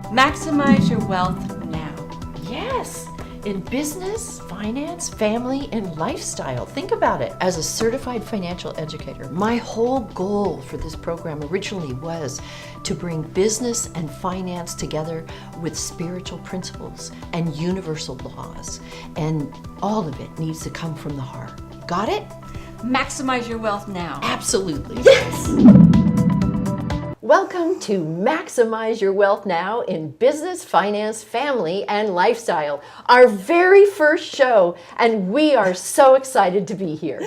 Maximize your wealth now. Yes, in business, finance, family, and lifestyle. Think about it. As a certified financial educator, my whole goal for this program originally was to bring business and finance together with spiritual principles and universal laws. And all of it needs to come from the heart. Got it? Maximize your wealth now. Absolutely. Yes! Welcome to Maximize Your Wealth Now in Business, Finance, Family, and Lifestyle, our very first show, and we are so excited to be here.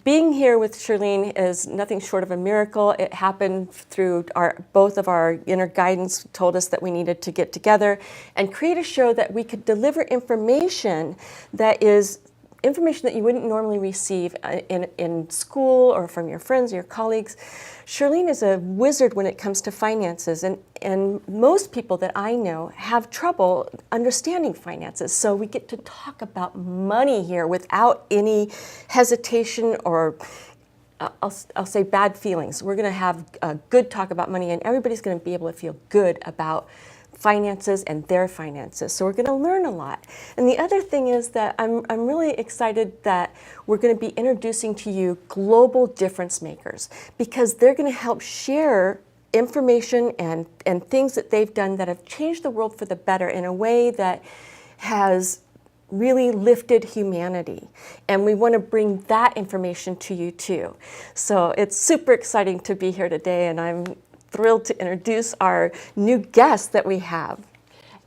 Being here with Shirlene is nothing short of a miracle. It happened through both of our inner guidance told us that we needed to get together and create a show that we could deliver information that is information that you wouldn't normally receive in school or from your friends or your colleagues. Shirlene is a wizard when it comes to finances, and most people that I know have trouble understanding finances. So we get to talk about money here without any hesitation or I'll say bad feelings. We're going to have a good talk about money, and everybody's going to be able to feel good about finances and their finances. So we're going to learn a lot. And the other thing is that I'm really excited that we're going to be introducing to you global difference makers, because they're going to help share information and things that they've done that have changed the world for the better in a way that has really lifted humanity. And we want to bring that information to you too. So it's super exciting to be here today, and I'm thrilled to introduce our new guest that we have.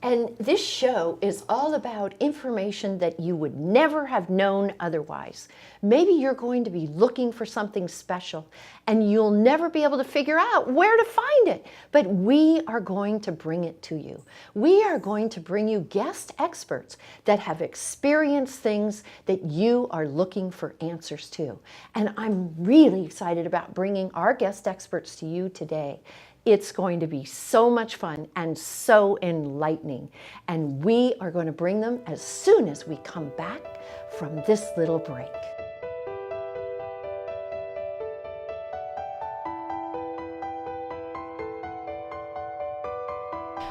And this show is all about information that you would never have known otherwise. Maybe you're going to be looking for something special and you'll never be able to figure out where to find it, but we are going to bring it to you. We are going to bring you guest experts that have experienced things that you are looking for answers to. And I'm really excited about bringing our guest experts to you today. It's going to be so much fun and so enlightening. And we are going to bring them as soon as we come back from this little break.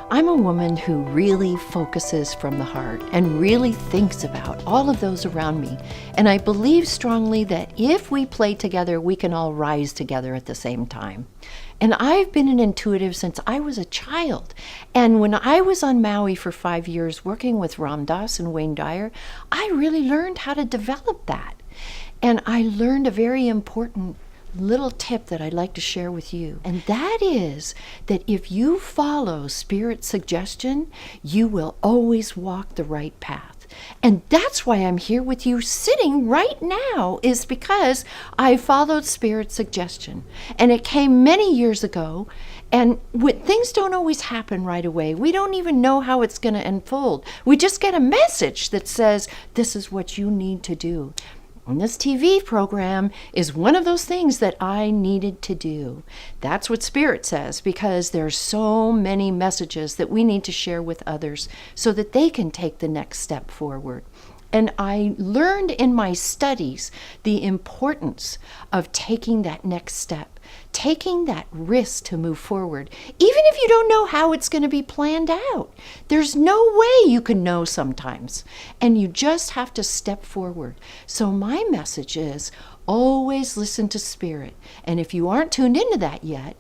I'm a woman who really focuses from the heart and really thinks about all of those around me. And I believe strongly that if we play together, we can all rise together at the same time. And I've been an intuitive since I was a child. And when I was on Maui for 5 years working with Ram Dass and Wayne Dyer, I really learned how to develop that. And I learned a very important little tip that I'd like to share with you. And that is that if you follow Spirit's suggestion, you will always walk the right path. And that's why I'm here with you sitting right now, is because I followed Spirit's suggestion. And it came many years ago, and things don't always happen right away. We don't even know how it's going to unfold. We just get a message that says, this is what you need to do. And this TV program is one of those things that I needed to do. That's what Spirit says, because there's so many messages that we need to share with others so that they can take the next step forward. And I learned in my studies the importance of taking that next step, taking that risk to move forward, even if you don't know how it's going to be planned out. There's no way you can know sometimes, and you just have to step forward. So my message is always listen to Spirit. And if you aren't tuned into that yet,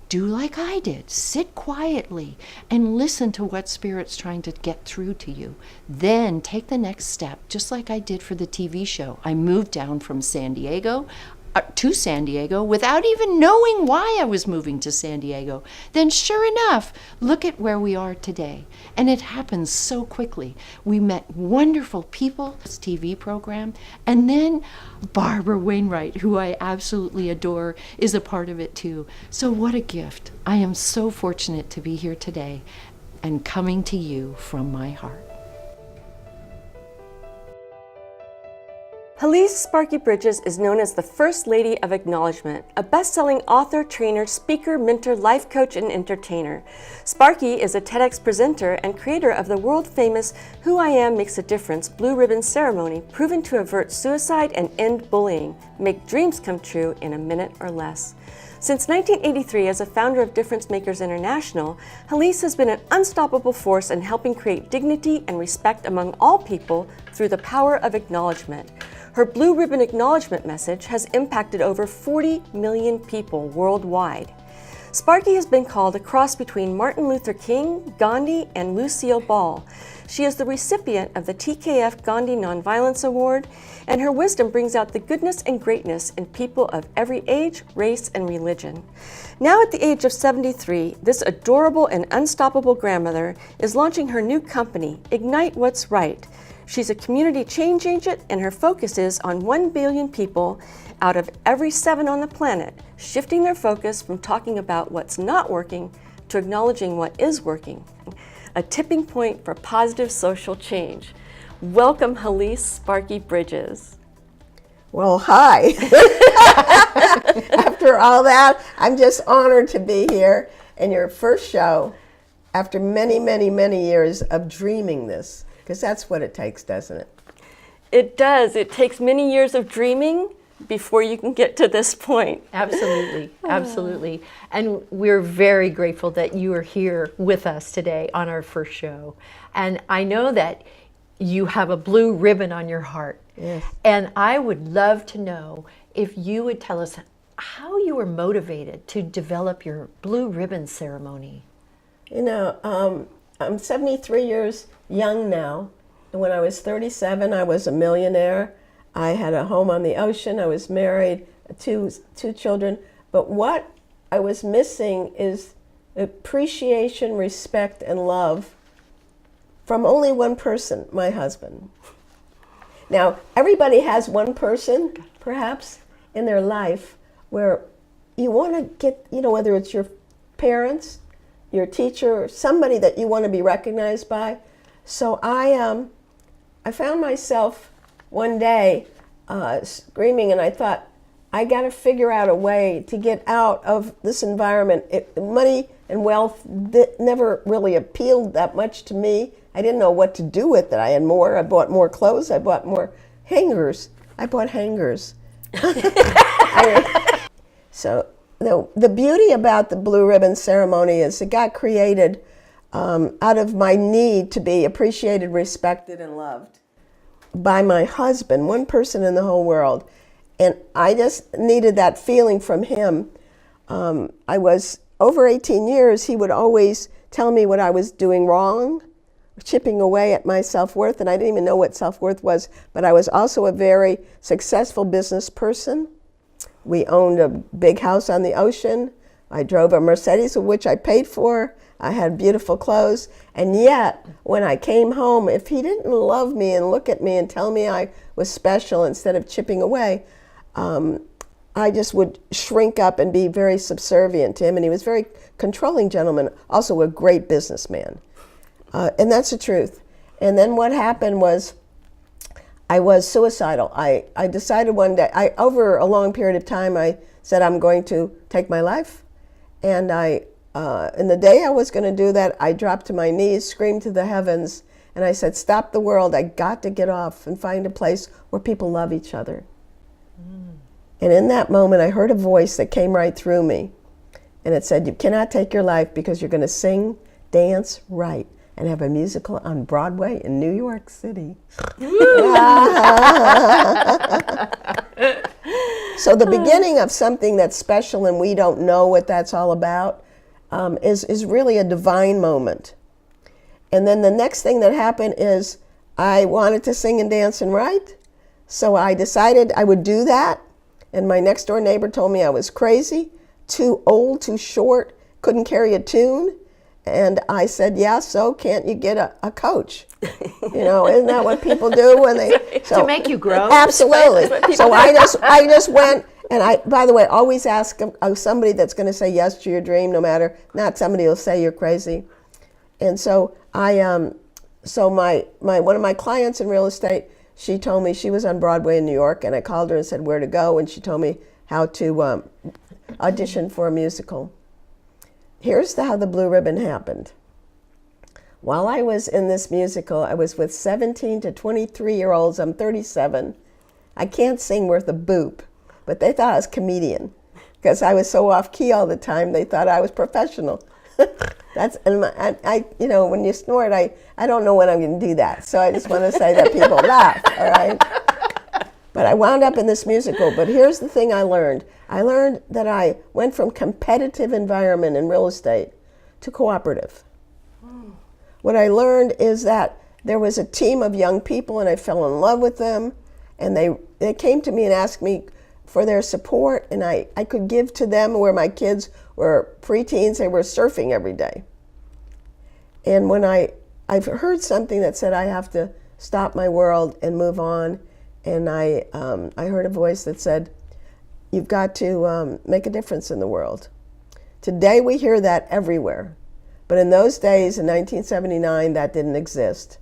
do like I did. Sit quietly and listen to what Spirit's trying to get through to you. Then take the next step, just like I did for the TV show. I moved down from San Diego to San Diego without even knowing why I was moving to San Diego. Then sure enough, look at where we are today. And it happens so quickly. We met wonderful people, this TV program, and then Barbara Wainwright, who I absolutely adore, is a part of it too. So what a gift. I am so fortunate to be here today and coming to you from my heart. Helice Sparky Bridges is known as the First Lady of Acknowledgement, a best-selling author, trainer, speaker, mentor, life coach, and entertainer. Sparky is a TEDx presenter and creator of the world-famous Who I Am Makes a Difference Blue Ribbon Ceremony, proven to avert suicide and end bullying, make dreams come true in a minute or less. Since 1983, as a founder of Difference Makers International, Helice has been an unstoppable force in helping create dignity and respect among all people through the power of acknowledgement. Her Blue Ribbon Acknowledgement message has impacted over 40 million people worldwide. Sparky has been called a cross between Martin Luther King, Gandhi, and Lucille Ball. She is the recipient of the TKF Gandhi Nonviolence Award, and her wisdom brings out the goodness and greatness in people of every age, race, and religion. Now at the age of 73, this adorable and unstoppable grandmother is launching her new company, Ignite What's Right. She's a community change agent, and her focus is on 1 billion people out of every 7 on the planet, shifting their focus from talking about what's not working to acknowledging what is working. A tipping point for positive social change. Welcome, Helice Sparky Bridges. Well, hi. After all that, I'm just honored to be here in your first show after many, many, many years of dreaming this, because that's what it takes, doesn't it? It does. It takes many years of dreaming before you can get to this point. Absolutely, absolutely. And we're very grateful that you are here with us today on our first show. And I know that you have a blue ribbon on your heart. Yes. And I would love to know if you would tell us how you were motivated to develop your blue ribbon ceremony. You know, I'm 73 years young now. And when I was 37, I was a millionaire. I had a home on the ocean. I was married, two children. But what I was missing is appreciation, respect, and love from only one person, my husband. Now, everybody has one person, perhaps, in their life where you want to get, you know, whether it's your parents, your teacher, somebody that you want to be recognized by. So I found myself one day screaming, and I thought, I got to figure out a way to get out of this environment. Money and wealth never really appealed that much to me. I didn't know what to do with it. I had more. I bought more clothes. I bought more hangers. I bought hangers. So the beauty about the Blue Ribbon Ceremony is it got created out of my need to be appreciated, respected, and loved by my husband, one person in the whole world. And I just needed that feeling from him. I was over 18 years, he would always tell me what I was doing wrong, chipping away at my self-worth, and I didn't even know what self-worth was, but I was also a very successful business person. We owned a big house on the ocean. I drove a Mercedes, which I paid for. I had beautiful clothes. And yet, when I came home, if he didn't love me and look at me and tell me I was special instead of chipping away, I just would shrink up and be very subservient to him. And he was a very controlling gentleman, also a great businessman. And that's the truth. And then what happened was I was suicidal. I decided one day, over a long period of time, I said I'm going to take my life. And in the day I was going to do that, I dropped to my knees, screamed to the heavens, and I said, stop the world. I got to get off and find a place where people love each other. And in that moment, I heard a voice that came right through me. And it said, you cannot take your life because you're going to sing, dance, write, and have a musical on Broadway in New York City. So the beginning of something that's special and we don't know what that's all about is really a divine moment. And then the next thing that happened is I wanted to sing and dance and write. So I decided I would do that. And my next door neighbor told me I was crazy, too old, too short, couldn't carry a tune. And I said, yeah, so can't you get a coach? You know, isn't that what people do when they... So, to make you grow? Absolutely. So I just went, and I, by the way, always ask somebody that's going to say yes to your dream, no matter, not somebody who'll say you're crazy. And so one of my clients in real estate, she told me she was on Broadway in New York, and I called her and said where to go, and she told me how to audition for a musical. Here's how the Blue Ribbon happened. While I was in this musical, I was with 17 to 23-year-olds. I'm 37. I can't sing worth a boop, but they thought I was a comedian because I was so off key all the time. They thought I was professional. You know, when you snort, I don't know when I'm going to do that. So I just want to say that people laugh, all right? But I wound up in this musical. But here's the thing I learned. I learned that I went from competitive environment in real estate to cooperative. What I learned is that there was a team of young people, and I fell in love with them, and they came to me and asked me for their support, and I could give to them where my kids were preteens. They were surfing every day. And when I've heard something that said I have to stop my world and move on, and I heard a voice that said, you've got to make a difference in the world. Today we hear that everywhere. But in those days, in 1979, that didn't exist.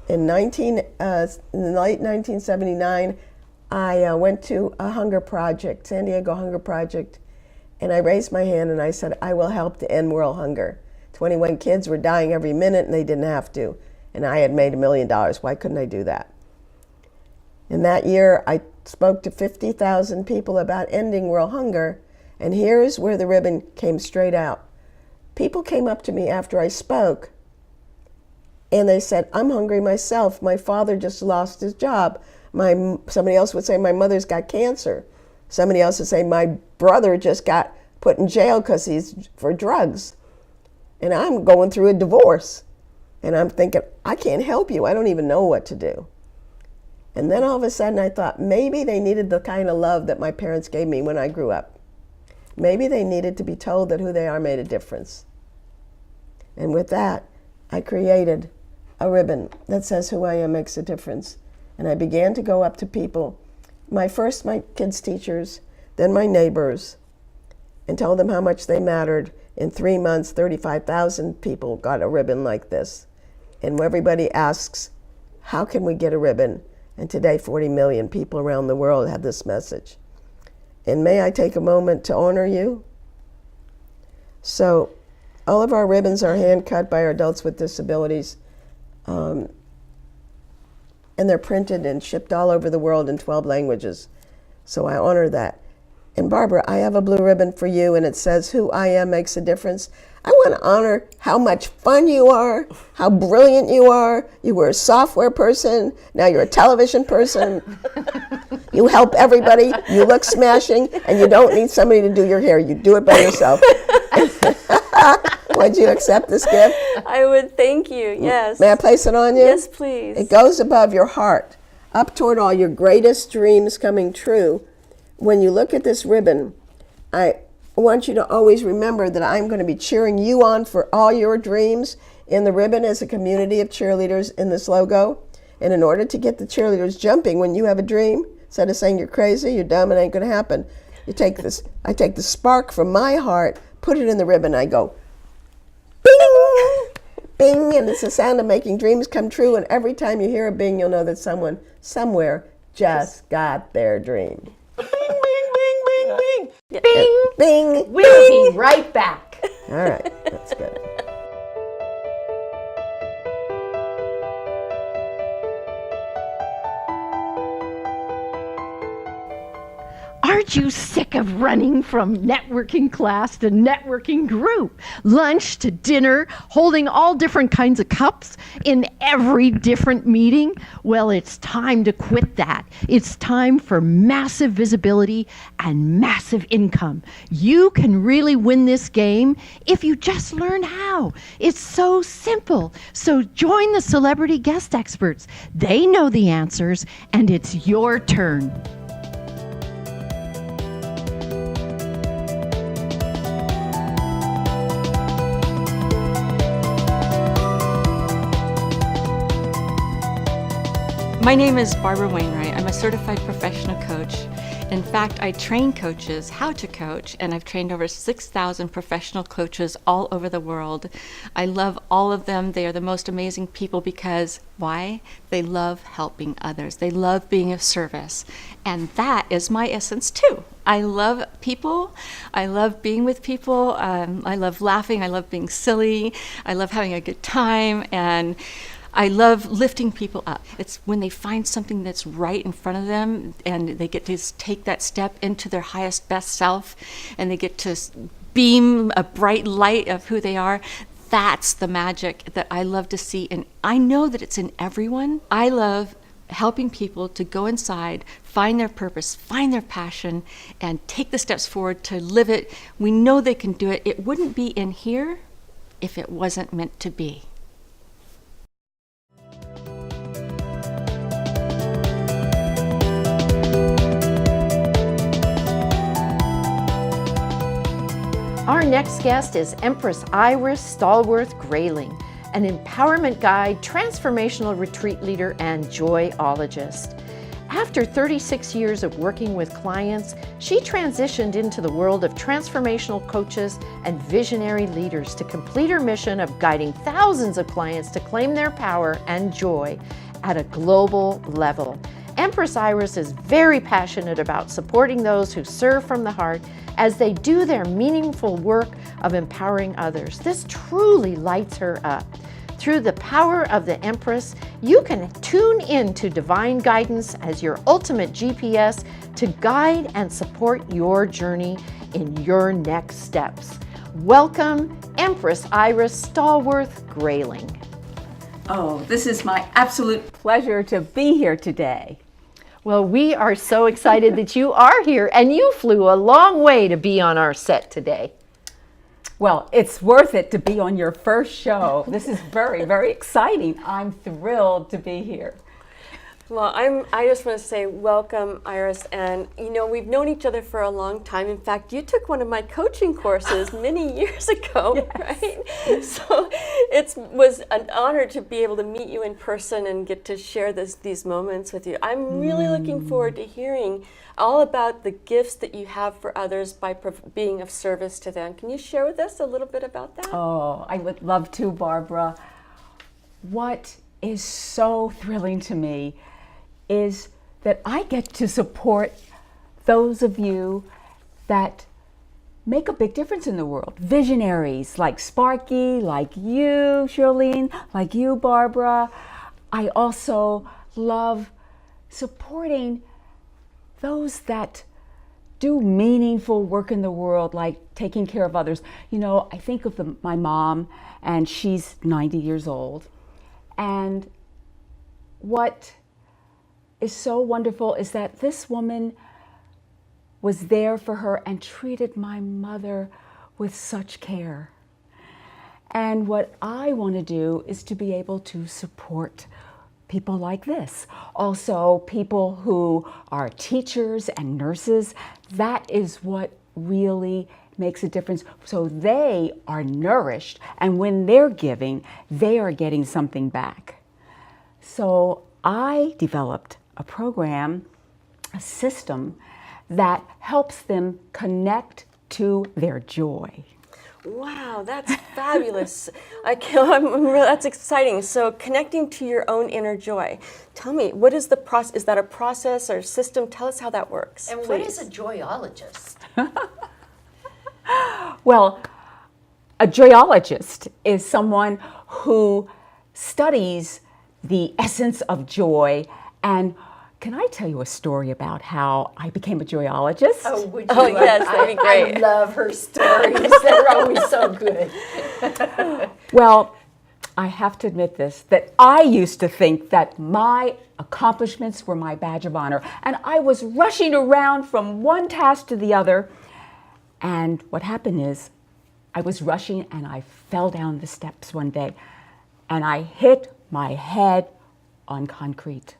In the late 1979, I went to a hunger project, San Diego Hunger Project, and I raised my hand and I said, I will help to end world hunger. 21 kids were dying every minute and they didn't have to. And I had made $1 million. Why couldn't I do that? In that year, I spoke to 50,000 people about ending world hunger, and here's where the ribbon came straight out. People came up to me after I spoke, and they said, I'm hungry myself. My father just lost his job. Somebody else would say, my mother's got cancer. Somebody else would say, my brother just got put in jail because he's for drugs. And I'm going through a divorce. And I'm thinking, I can't help you. I don't even know what to do. And then all of a sudden I thought, maybe they needed the kind of love that my parents gave me when I grew up. Maybe they needed to be told that who they are made a difference. And with that, I created a ribbon that says who I am makes a difference. And I began to go up to people, my kids' teachers, then my neighbors, and tell them how much they mattered. In 3 months, 35,000 people got a ribbon like this. And everybody asks, how can we get a ribbon? And today, 40 million people around the world have this message. And may I take a moment to honor you? So, all of our ribbons are hand cut by our adults with disabilities. And they're printed and shipped all over the world in 12 languages. So I honor that. And Barbara, I have a blue ribbon for you, and it says, who I am makes a difference. I want to honor how much fun you are, how brilliant you are. You were a software person, now you're a television person. You help everybody, you look smashing, and you don't need somebody to do your hair. You do it by yourself. Would you accept this gift? I would, thank you, yes. May I place it on you? Yes, please. It goes above your heart, up toward all your greatest dreams coming true. When you look at this ribbon, I want you to always remember that I'm going to be cheering you on for all your dreams. In the ribbon is a community of cheerleaders in this logo. And in order to get the cheerleaders jumping when you have a dream, instead of saying you're crazy, you're dumb, it ain't going to happen, you take this. I take the spark from my heart, put it in the ribbon, I go, bing, bing, and it's the sound of making dreams come true. And every time you hear a bing, you'll know that someone somewhere just got their dream. Bing, bing, bing, bing, bing. Yeah. Bing, bing. We'll be right back. All right, that's good. Aren't you sick of running from networking class to networking group, lunch to dinner, holding all different kinds of cups in every different meeting? Well, it's time to quit that. It's time for massive visibility and massive income. You can really win this game if you just learn how. It's so simple. So join the celebrity guest experts. They know the answers, and it's your turn. My name is Barbara Wainwright. I'm a certified professional coach. In fact, I train coaches how to coach, and I've trained over 6,000 professional coaches all over the world. I love all of them. They are the most amazing people because, why? They love helping others. They love being of service. And that is my essence too. I love people. I love being with people. I love laughing. I love being silly. I love having a good time. And I love lifting people up. It's when they find something that's right in front of them and they get to take that step into their highest, best self, and they get to beam a bright light of who they are. That's the magic that I love to see. And I know that it's in everyone. I love helping people to go inside, find their purpose, find their passion, and take the steps forward to live it. We know they can do it. It wouldn't be in here if it wasn't meant to be. Our next guest is Empress Iris Stallworth-Grayling, an empowerment guide, transformational retreat leader, and joyologist. After 36 years of working with clients, she transitioned into the world of transformational coaches and visionary leaders to complete her mission of guiding thousands of clients to claim their power and joy at a global level. Empress Iris is very passionate about supporting those who serve from the heart as they do their meaningful work of empowering others. This truly lights her up. Through the power of the Empress, you can tune in to divine guidance as your ultimate GPS to guide and support your journey in your next steps. Welcome, Empress Iris Stallworth-Grayling. Oh, this is my absolute pleasure to be here today. Well, we are so excited that you are here, and you flew a long way to be on our set today. Well, it's worth it to be on your first show. This is very, very exciting. I'm thrilled to be here. Well, I just want to say welcome, Iris. And, you know, we've known each other for a long time. In fact, you took one of my coaching courses many years ago, Yes. right? So it was an honor to be able to meet you in person and get to share these moments with you. I'm really looking forward to hearing all about the gifts that you have for others by being of service to them. Can you share with us a little bit about that? Oh, I would love to, Barbara. What is so thrilling to me is that I get to support those of you that make a big difference in the world. Visionaries like Sparky, like you, Shirlene, like you, Barbara. I also love supporting those that do meaningful work in the world, like taking care of others. You know, I think of my mom, and she's 90 years old. And what is so wonderful is that this woman was there for her and treated my mother with such care. And what I want to do is to be able to support people like this. Also, people who are teachers and nurses. That is what really makes a difference. So they are nourished, and when they're giving, they are getting something back. So I developed a program, a system that helps them connect to their joy. Wow, that's fabulous. That's exciting. So connecting to your own inner joy. Tell me, what is the process? Is that a process or system? Tell us how that works, And please. what is a joyologist? Well, a joyologist is someone who studies the essence of joy. And can I tell you a story about how I became a joyologist? Oh, would you? Oh, yes, that'd be great. I love her stories. They're always so good. Well, I have to admit this, that I used to think that my accomplishments were my badge of honor. And I was rushing around from one task to the other. And what happened is I was rushing and I fell down the steps one day and I hit my head on concrete.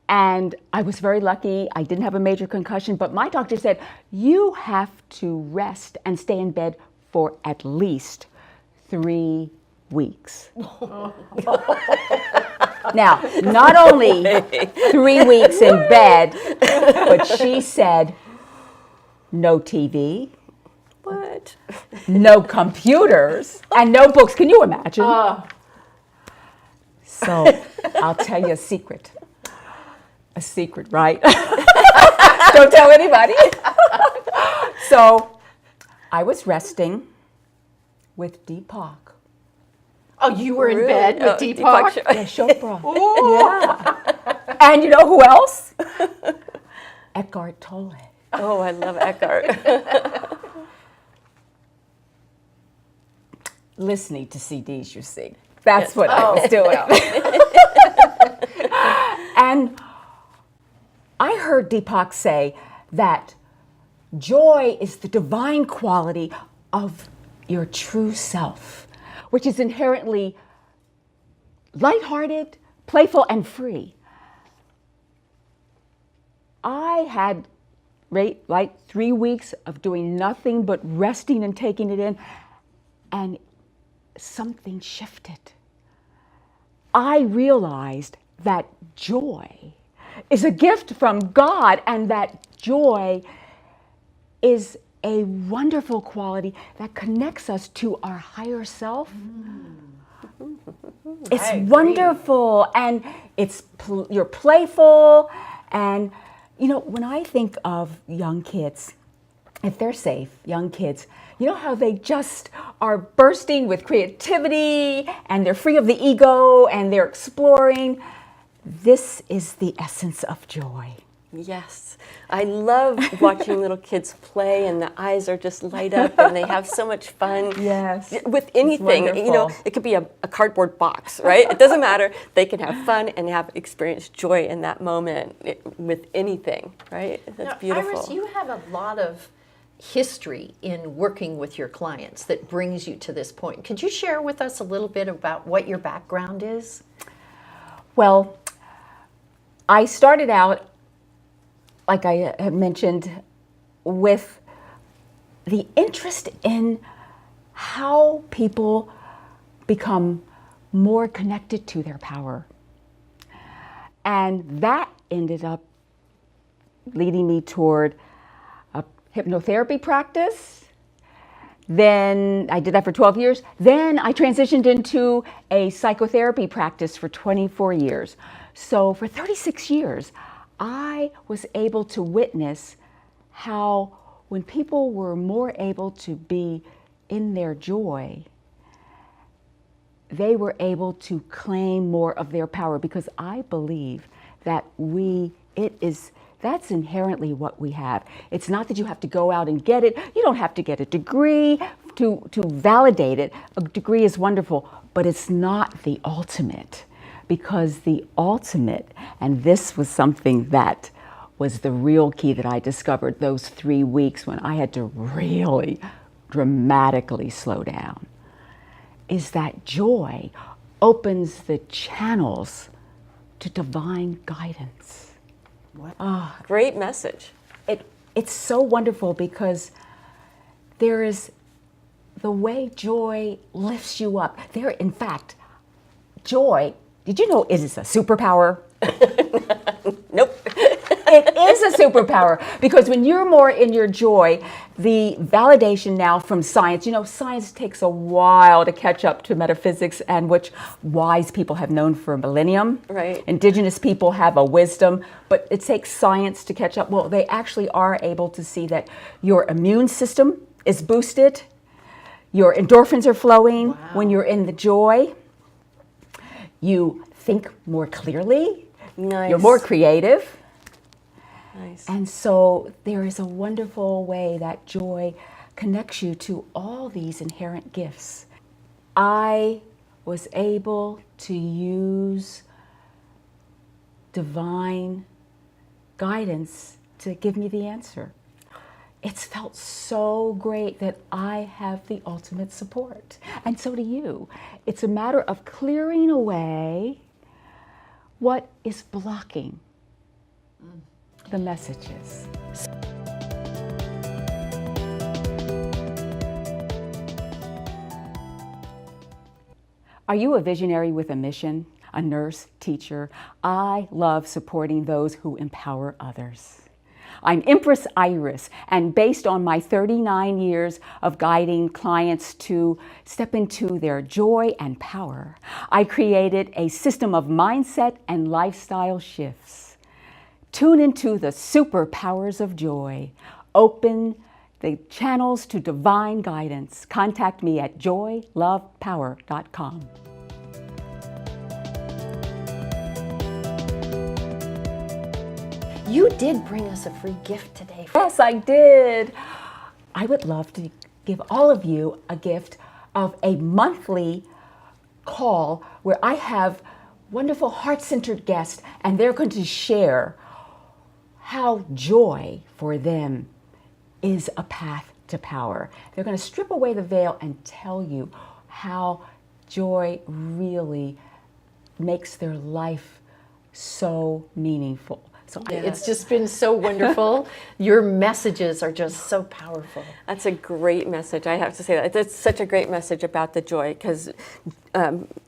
And I was very lucky. I didn't have a major concussion, but my doctor said, you have to rest and stay in bed for at least 3 weeks. Now, not only 3 weeks in bed, but she said, no TV, What? no computers, and no books. Can you imagine? So I'll tell you a secret. A secret, right? Don't tell anybody. So I was resting with Deepak Oh, you were in Really? bed with Oh, Deepak? Deepak. Yeah. And you know who else? Eckhart Tolle. Oh, I love Eckhart. Listening to CDs, you see. That's what I was doing. And I heard Deepak say that joy is the divine quality of your true self, which is inherently lighthearted, playful, and free. I had like 3 weeks of doing nothing but resting and taking it in, and something shifted. I realized that joy is a gift from God, and that joy is a wonderful quality that connects us to our higher self. It's wonderful, and you're playful, and you know, when I think of young kids, if they're safe, young kids, you know how they just are bursting with creativity and they're free of the ego and they're exploring. This is the essence of joy. Yes. I love watching little kids play, and the eyes are just light up and they have so much fun. Yes. With anything, you know, it could be a cardboard box, right? It doesn't matter. They can have fun and experience joy in that moment with anything, right? That's Now, beautiful. Iris, you have a lot of history in working with your clients that brings you to this point. Could you share with us a little bit about what your background is? Well, I started out, like I had mentioned, with the interest in how people become more connected to their power. And that ended up leading me toward a hypnotherapy practice. Then I did that for 12 years. Then I transitioned into a psychotherapy practice for 24 years. So for 36 years, I was able to witness how when people were more able to be in their joy, they were able to claim more of their power, because I believe that that's inherently what we have. It's not that you have to go out and get it. You don't have to get a degree to validate it. A degree is wonderful, but it's not the ultimate. Because the ultimate, and this was something that was the real key that I discovered those 3 weeks when I had to really dramatically slow down, is that joy opens the channels to divine guidance. Great message. It's so wonderful, because there is the way joy lifts you up. In fact, joy, did you know it is a superpower? Nope. It is a superpower, because when you're more in your joy, the validation now from science, you know, science takes a while to catch up to metaphysics, and which wise people have known for a millennium. Right. Indigenous people have a wisdom, but it takes science to catch up. Well, they actually are able to see that your immune system is boosted, your endorphins are flowing when you're in the joy. You think more clearly. Nice. You're more creative. Nice. And so there is a wonderful way that joy connects you to all these inherent gifts. I was able to use divine guidance to give me the answer. It's felt so great that I have the ultimate support, and so do you. It's a matter of clearing away what is blocking the messages. Are you a visionary with a mission? A nurse, teacher? I love supporting those who empower others. I'm Empress Iris, and based on my 39 years of guiding clients to step into their joy and power, I created a system of mindset and lifestyle shifts. Tune into the superpowers of joy. Open the channels to divine guidance. Contact me at joylovepower.com. you did bring us a free gift today. Yes, I did. I would love to give all of you a gift of a monthly call where I have wonderful heart-centered guests, and they're going to share how joy for them is a path to power. They're going to strip away the veil and tell you how joy really makes their life so meaningful. So It's just been so wonderful. Your messages are just so powerful. That's a great message. I have to say that. It's such a great message about the joy, because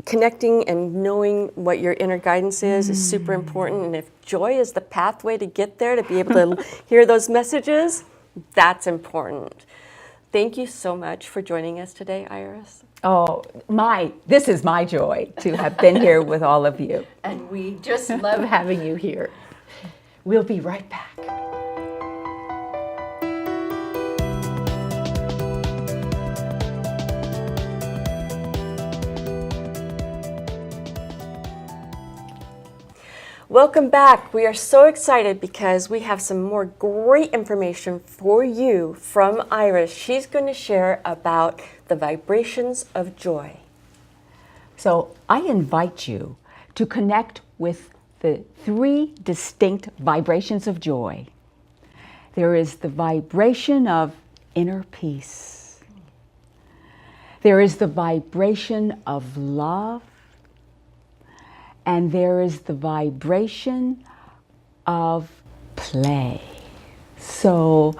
connecting and knowing what your inner guidance is super important. And if joy is the pathway to get there, to be able to hear those messages, that's important. Thank you so much for joining us today, Iris. oh, this is my joy to have been here with all of you. And we just love having you here. We'll be right back. Welcome back. We are so excited because we have some more great information for you from Iris. She's going to share about the vibrations of joy. So I invite you to connect with the 3 distinct vibrations of joy. There is the vibration of inner peace. There is the vibration of love. And there is the vibration of play. So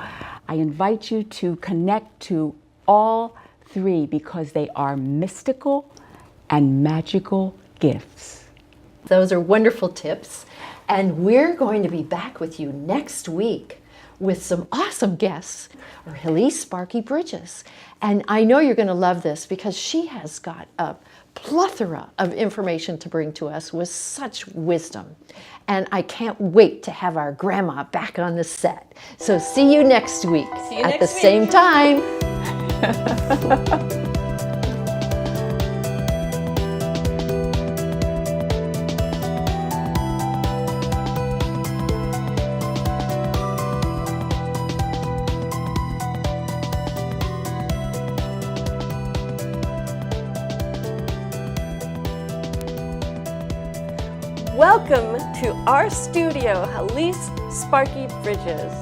I invite you to connect to all 3 because they are mystical and magical gifts. Those are wonderful tips. And we're going to be back with you next week with some awesome guests, or Helice Sparky Bridges. And I know you're going to love this because she has got a plethora of information to bring to us with such wisdom. And I can't wait to have our grandma back on the set. So see you next week at the same time. Welcome to our studio, Helice Sparky Bridges.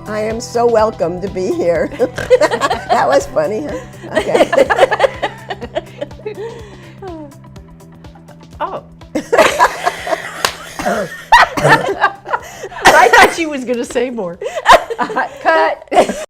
I am so welcome to be here. That was funny, huh? Okay. Oh. I thought she was going to say more. Cut!